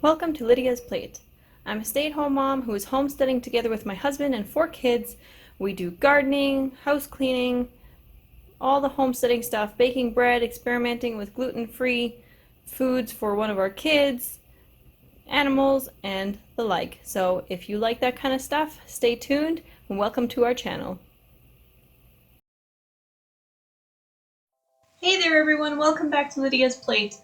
Welcome to Lydia's Plate. I'm a stay-at-home mom who is homesteading together with my husband and 4 kids. We do gardening, house cleaning, all the homesteading stuff, baking bread, experimenting with gluten-free foods for one of our kids, animals, and the like. So if you like that kind of stuff, stay tuned and welcome to our channel. Hey there everyone, welcome back to Lydia's Plate.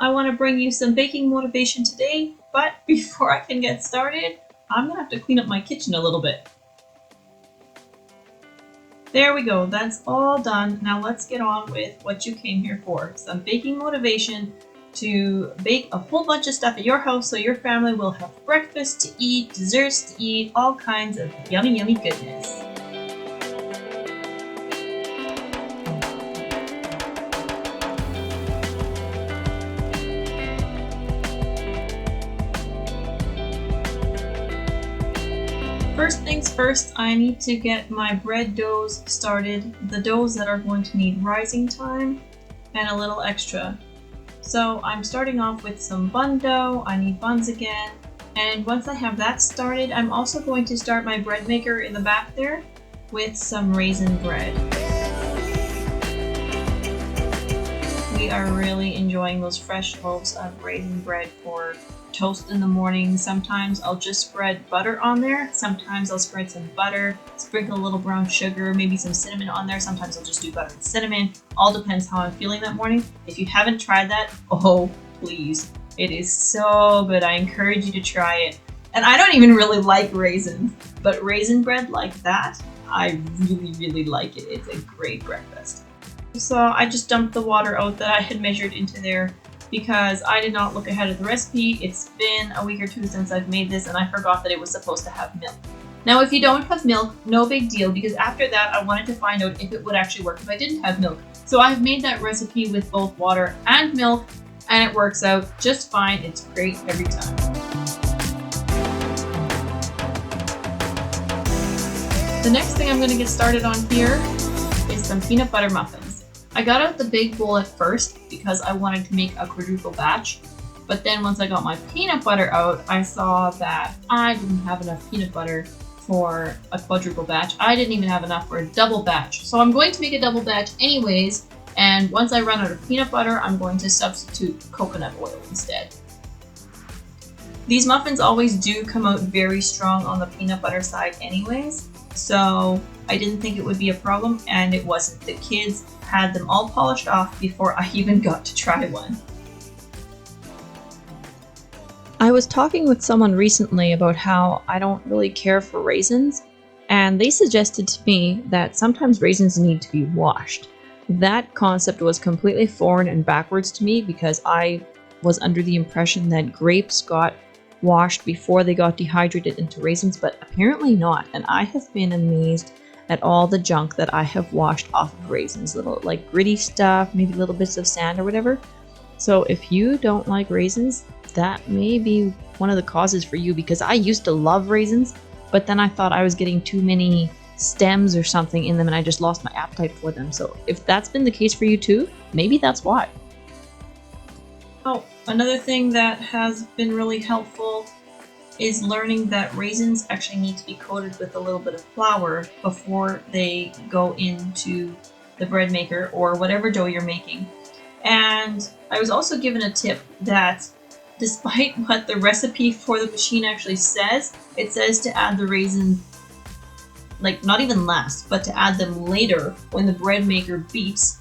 I want to bring you some baking motivation today, but before I can get started, I'm going to have to clean up my kitchen a little bit. There we go, that's all done. Now let's get on with what you came here for. Some baking motivation to bake a whole bunch of stuff at your house so your family will have breakfast to eat, desserts to eat, all kinds of yummy, yummy goodness. First things first, I need to get my bread doughs started, the doughs that are going to need rising time and a little extra. So I'm starting off with some bun dough. I need buns again, and once I have that started, I'm also going to start my bread maker in the back there with some raisin bread. We are really enjoying those fresh loaves of raisin bread for toast in the morning. Sometimes I'll just spread butter on there. Sometimes I'll spread some butter, sprinkle a little brown sugar, maybe some cinnamon on there. Sometimes I'll just do butter and cinnamon. All depends how I'm feeling that morning. If you haven't tried that, oh please, it is so good. I encourage you to try it. And I don't even really like raisins, but raisin bread like that, I really, really like it. It's a great breakfast. So I just dumped the water out that I had measured into there because I did not look ahead of the recipe. It's been a week or two since I've made this and I forgot that it was supposed to have milk. Now if you don't have milk, no big deal, because after that I wanted to find out if it would actually work if I didn't have milk. So I've made that recipe with both water and milk and it works out just fine. It's great every time. The next thing I'm going to get started on here is some peanut butter muffins. I got out the big bowl at first because I wanted to make a quadruple batch, but then once I got my peanut butter out, I saw that I didn't have enough peanut butter for a quadruple batch. I didn't even have enough for a double batch. So I'm going to make a double batch anyways, and once I run out of peanut butter, I'm going to substitute coconut oil instead. These muffins always do come out very strong on the peanut butter side anyways, so I didn't think it would be a problem, and it wasn't. The kids had them all polished off before I even got to try one. I was talking with someone recently about how I don't really care for raisins, and they suggested to me that sometimes raisins need to be washed. That concept was completely foreign and backwards to me because I was under the impression that grapes got washed before they got dehydrated into raisins, but apparently not, and I have been amazed at all the junk that I have washed off of raisins, little like gritty stuff, maybe little bits of sand or whatever. So if you don't like raisins, that may be one of the causes for you, because I used to love raisins, but then I thought I was getting too many stems or something in them and I just lost my appetite for them. So if that's been the case for you too, maybe that's why. Oh, another thing that has been really helpful is learning that raisins actually need to be coated with a little bit of flour before they go into the bread maker or whatever dough you're making. And I was also given a tip that despite what the recipe for the machine actually says, it says to add the raisins, like not even last, but to add them later when the bread maker beeps,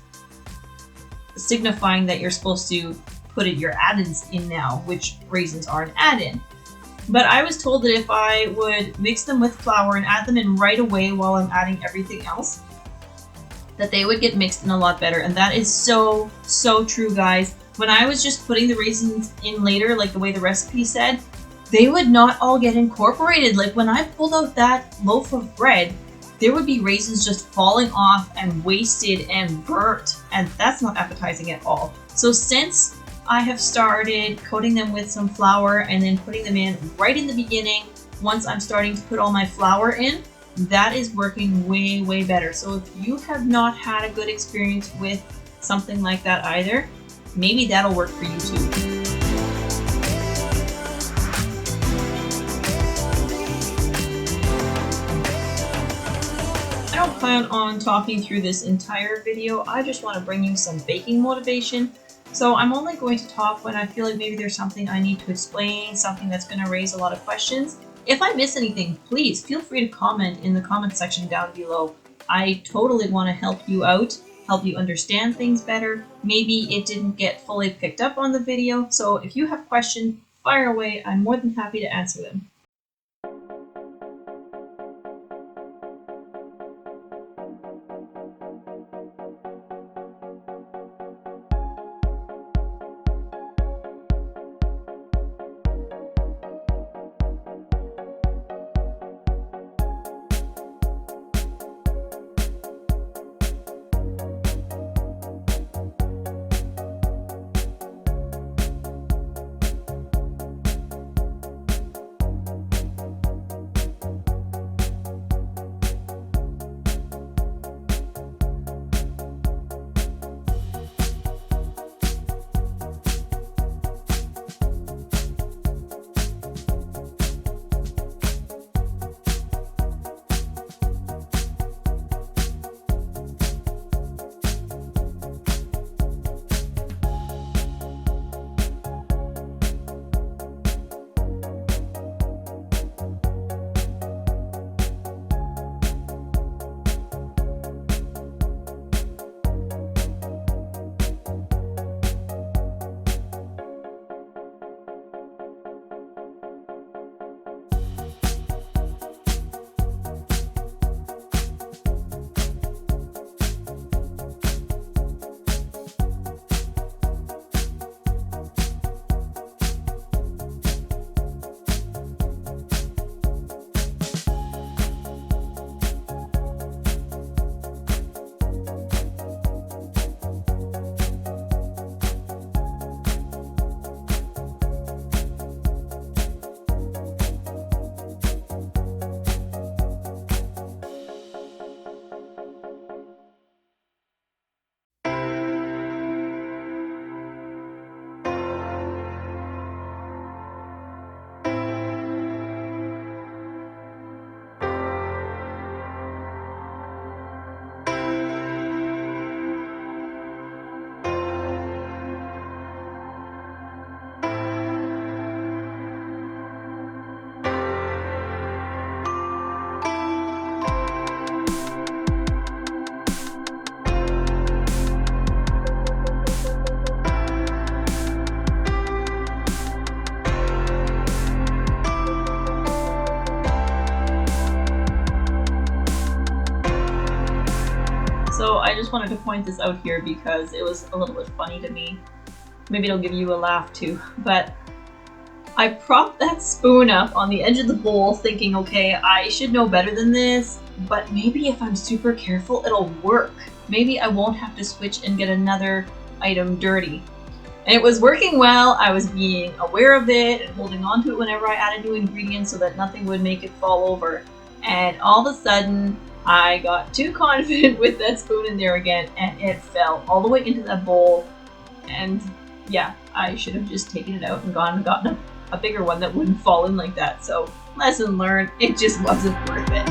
signifying that you're supposed to put your add-ins in now, which raisins are an add-in. But I was told that if I would mix them with flour and add them in right away while I'm adding everything else, that they would get mixed in a lot better. And that is so, so true, guys. When I was just putting the raisins in later, like the way the recipe said, they would not all get incorporated. Like when I pulled out that loaf of bread, there would be raisins just falling off and wasted and burnt. And that's not appetizing at all. So since I have started coating them with some flour and then putting them in right in the beginning, once I'm starting to put all my flour in, that is working way, way better. So if you have not had a good experience with something like that either, maybe that'll work for you too. plan on talking through this entire video. I just want to bring you some baking motivation. So I'm only going to talk when I feel like maybe there's something I need to explain, something that's going to raise a lot of questions. If I miss anything, please feel free to comment in the comment section down below. I totally want to help you out, help you understand things better. Maybe it didn't get fully picked up on the video, so if you have questions, fire away. I'm more than happy to answer them. So I just wanted to point this out here because it was a little bit funny to me. Maybe it'll give you a laugh too. But I propped that spoon up on the edge of the bowl thinking, okay, I should know better than this, but maybe if I'm super careful, it'll work. Maybe I won't have to switch and get another item dirty. And it was working well. I was being aware of it and holding on to it whenever I added new ingredients so that nothing would make it fall over. And all of a sudden, I got too confident with that spoon in there again, and it fell all the way into that bowl. And yeah, I should have just taken it out and gone and gotten a bigger one that wouldn't fall in like that. So lesson learned, it just wasn't worth it.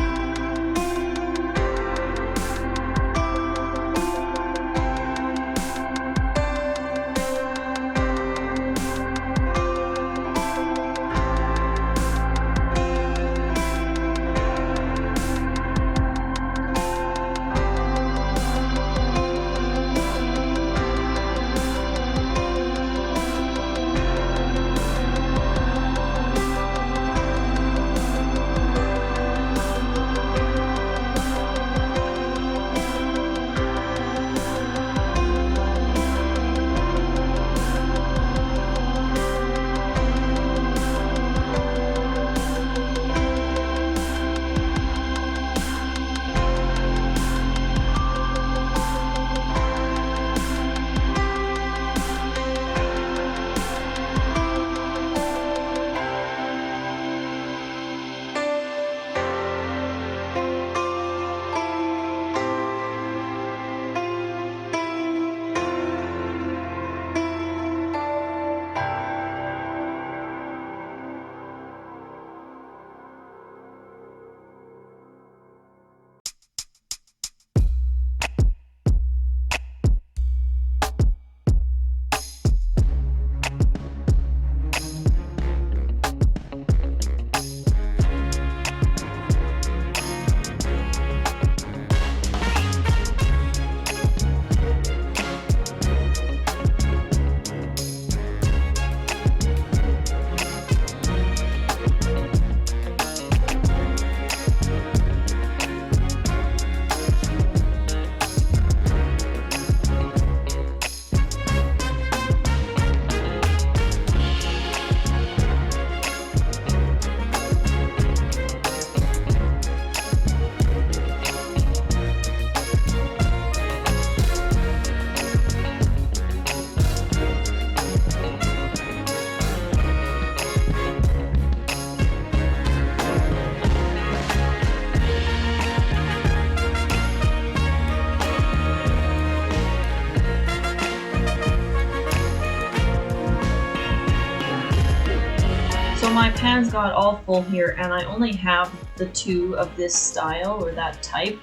my pans got all full here, and I only have the 2 of this style or that type.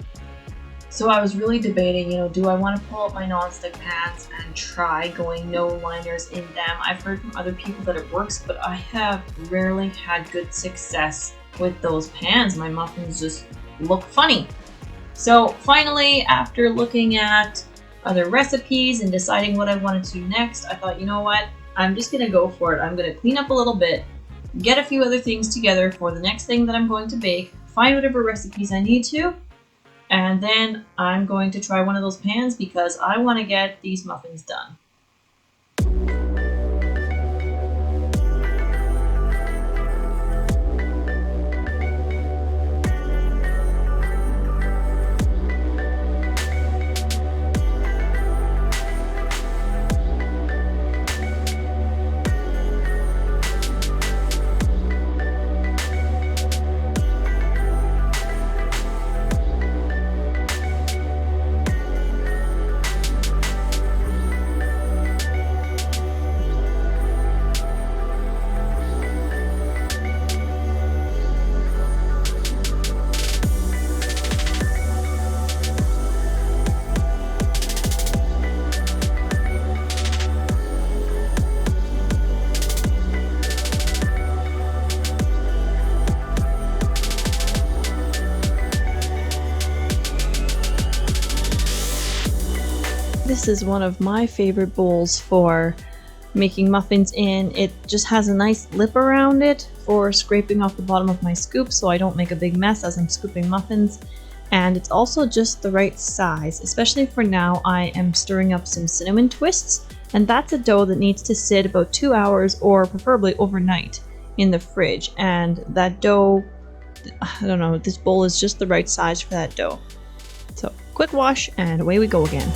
So I was really debating, do I want to pull out my non-stick pans and try going no liners in them? I've heard from other people that it works, but I have rarely had good success with those pans. My muffins just look funny. So finally, after looking at other recipes and deciding what I wanted to do next, I thought, you know what? I'm just going to go for it. I'm going to clean up a little bit, get a few other things together for the next thing that I'm going to bake, find whatever recipes I need to, and then I'm going to try one of those pans because I want to get these muffins done. This is one of my favorite bowls for making muffins in. It just has a nice lip around it for scraping off the bottom of my scoop so I don't make a big mess as I'm scooping muffins. And it's also just the right size, especially for now. I am stirring up some cinnamon twists, and that's a dough that needs to sit about 2 hours or preferably overnight in the fridge. And that dough, I don't know, this bowl is just the right size for that dough. So quick wash and away we go again.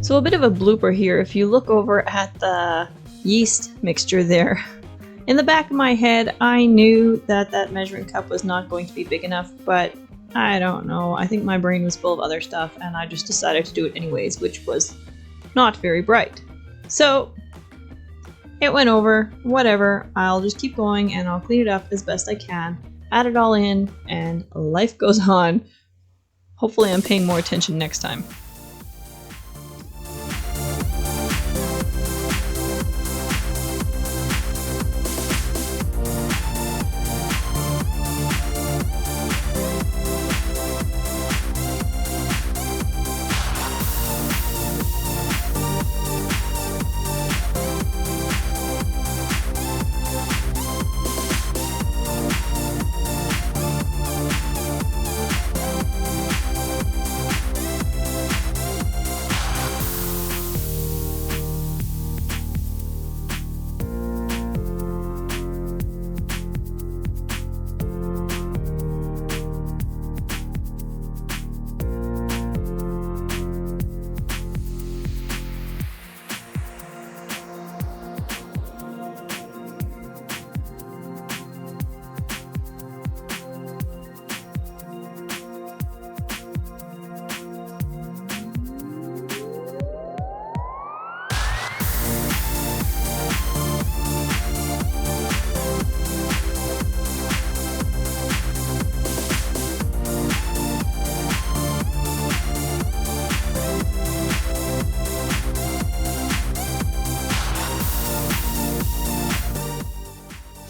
So a bit of a blooper here. If you look over at the yeast mixture there, in the back of my head, I knew that that measuring cup was not going to be big enough, but I don't know. I think my brain was full of other stuff, and I just decided to do it anyways, which was not very bright. So it went over, whatever. I'll just keep going and I'll clean it up as best I can, add it all in, and life goes on. Hopefully I'm paying more attention next time.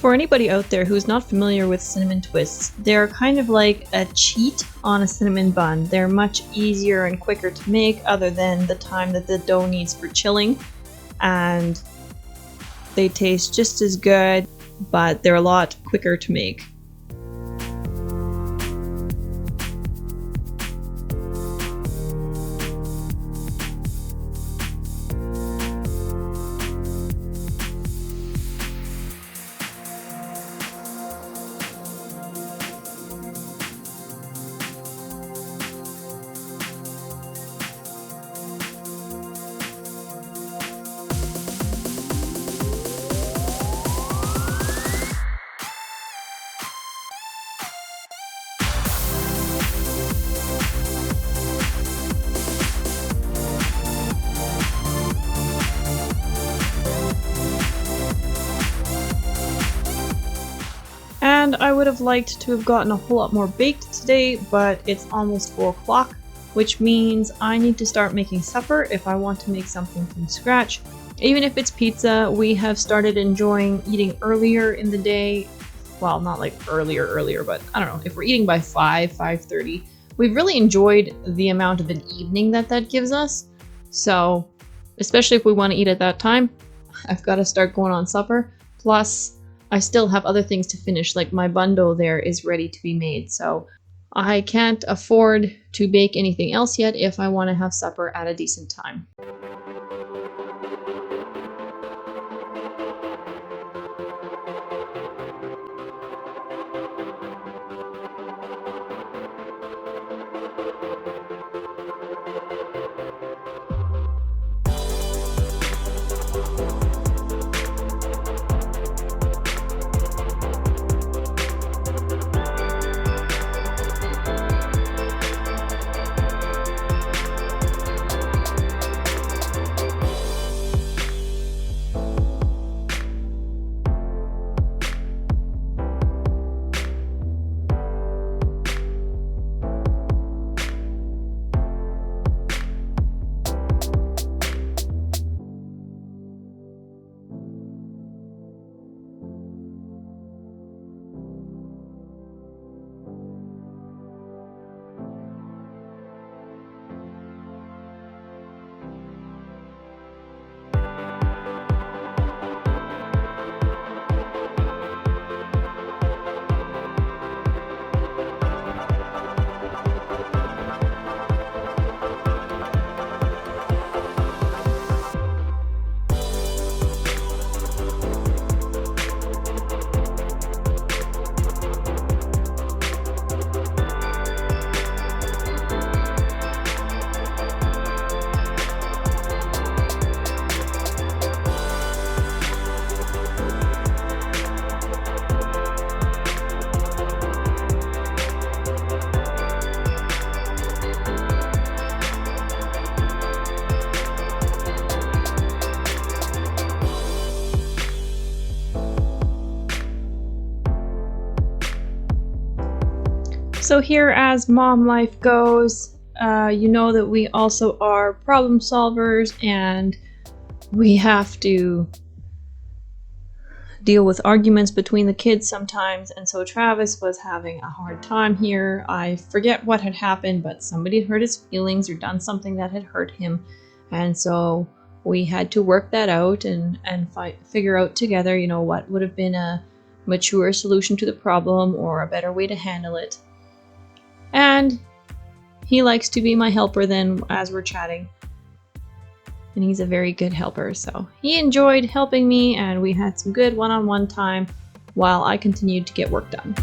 For anybody out there who's not familiar with cinnamon twists, they're kind of like a cheat on a cinnamon bun. They're much easier and quicker to make, other than the time that the dough needs for chilling, and they taste just as good, but they're a lot quicker to make. And I would have liked to have gotten a whole lot more baked today, but it's almost 4 o'clock, which means I need to start making supper if I want to make something from scratch. Even if it's pizza, we have started enjoying eating earlier in the day. Well, not like earlier, but I don't know, if we're eating by 5:30, we've really enjoyed the amount of an evening that gives us. So, especially if we want to eat at that time, I've got to start going on supper. Plus, I still have other things to finish, like my bun dough there is ready to be made, so I can't afford to bake anything else yet if I want to have supper at a decent time. So here, as mom life goes, you know that we also are problem solvers, and we have to deal with arguments between the kids sometimes, and so Travis was having a hard time here. I forget what had happened, but somebody had hurt his feelings or done something that had hurt him, and so we had to work that out and figure out together, you know, what would have been a mature solution to the problem or a better way to handle it. And he likes to be my helper then as we're chatting. And he's a very good helper, so he enjoyed helping me, and we had some good one-on-one time while I continued to get work done.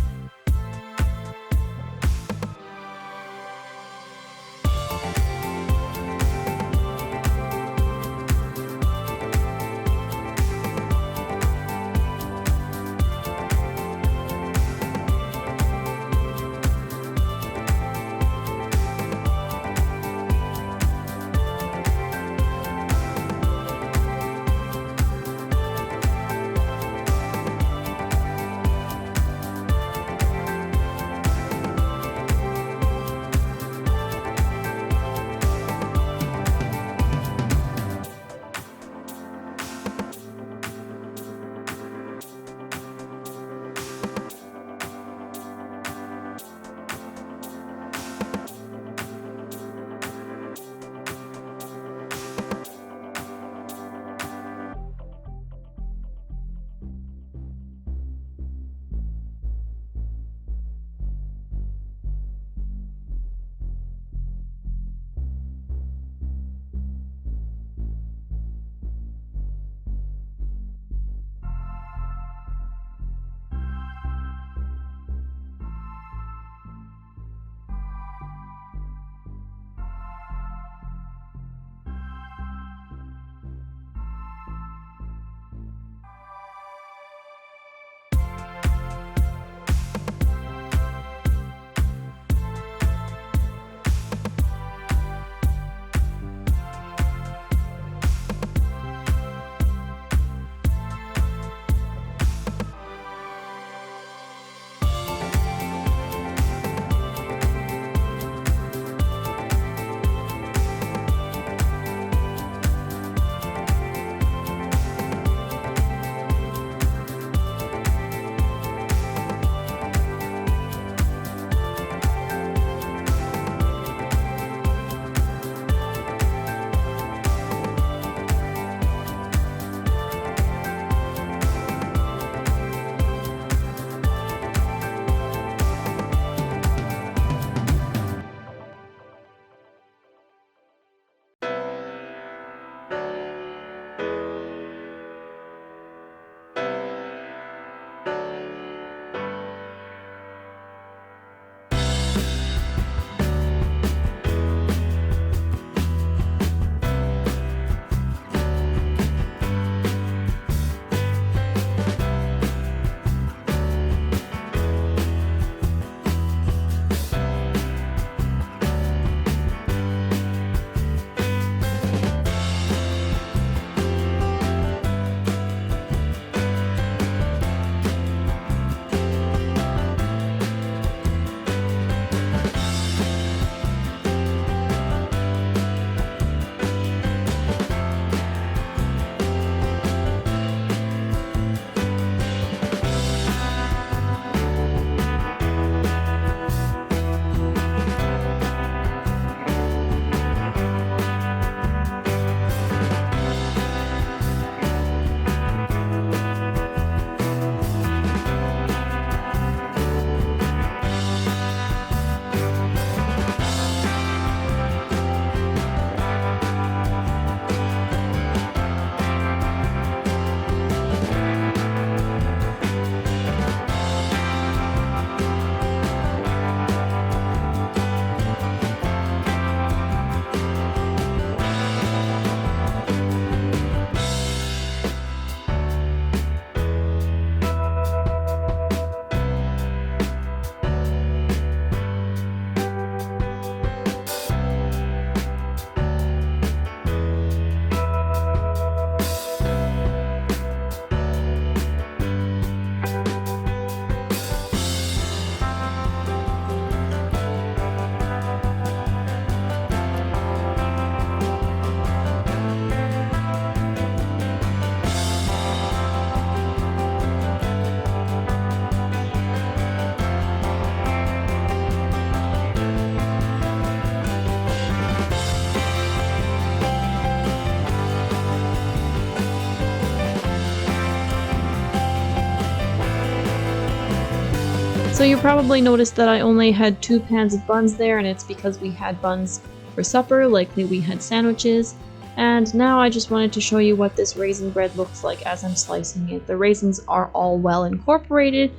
So you probably noticed that I only had 2 pans of buns there, and it's because we had buns for supper, likely we had sandwiches. And now I just wanted to show you what this raisin bread looks like as I'm slicing it. The raisins are all well incorporated,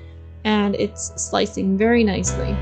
and it's slicing very nicely.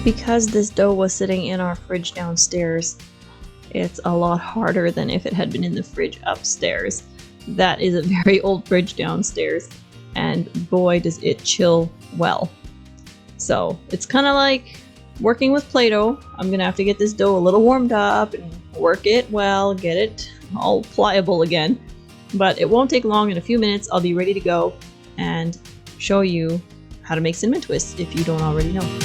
Because this dough was sitting in our fridge downstairs, it's a lot harder than if it had been in the fridge upstairs. That is a very old fridge downstairs, and boy does it chill well. So it's kind of like working with Play-Doh. I'm gonna have to get this dough a little warmed up and work it well, get it all pliable again. But it won't take long. In a few minutes I'll be ready to go and show you how to make cinnamon twists if you don't already know.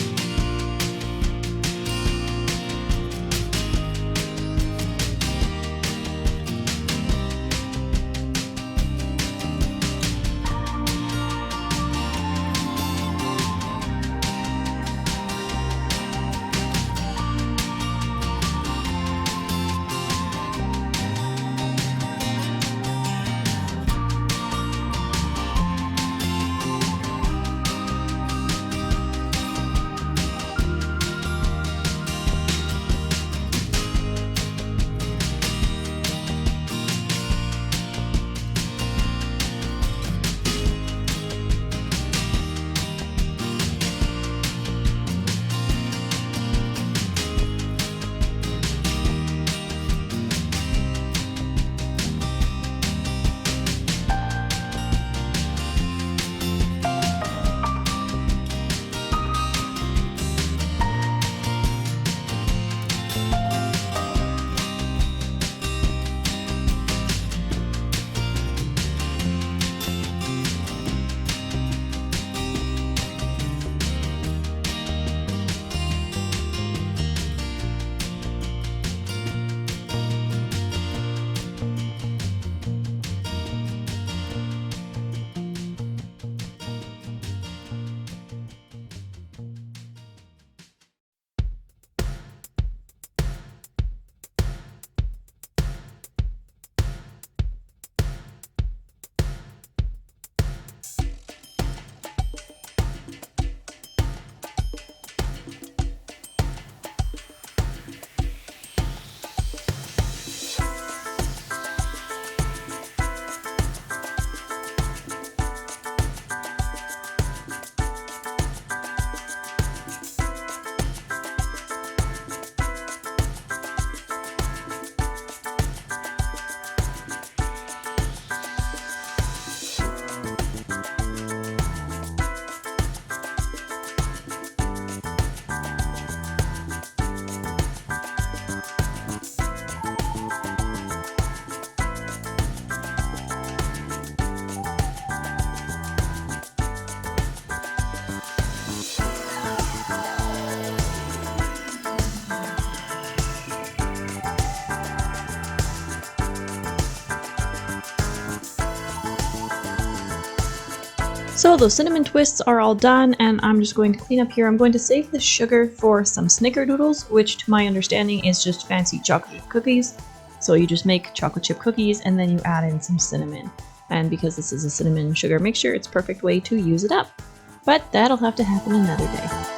So those cinnamon twists are all done, and I'm just going to clean up here. I'm going to save the sugar for some snickerdoodles, which to my understanding is just fancy chocolate chip cookies. So you just make chocolate chip cookies and then you add in some cinnamon. And because this is a cinnamon sugar mixture, it's a perfect way to use it up. But that'll have to happen another day.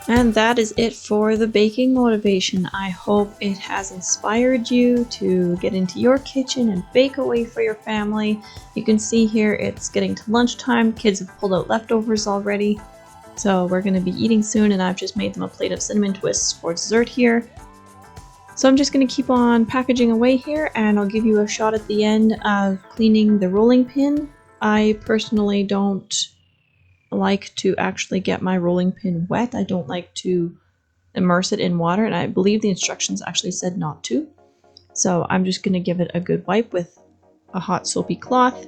And that is it for the baking motivation. I hope it has inspired you to get into your kitchen and bake away for your family. You can see here it's getting to lunchtime. Kids have pulled out leftovers already. So we're going to be eating soon, and I've just made them a plate of cinnamon twists for dessert here. So I'm just going to keep on packaging away here, and I'll give you a shot at the end of cleaning the rolling pin. I personally don't like to actually get my rolling pin wet. I don't like to immerse it in water, and I believe the instructions actually said not to. So I'm just going to give it a good wipe with a hot soapy cloth.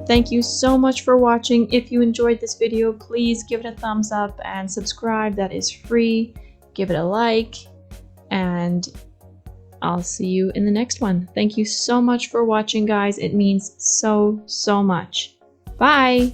Thank you so much for watching. If you enjoyed this video, please give it a thumbs up and subscribe. That is free. Give it a like, and I'll see you in the next one. Thank you so much for watching, guys. It means so much. Bye!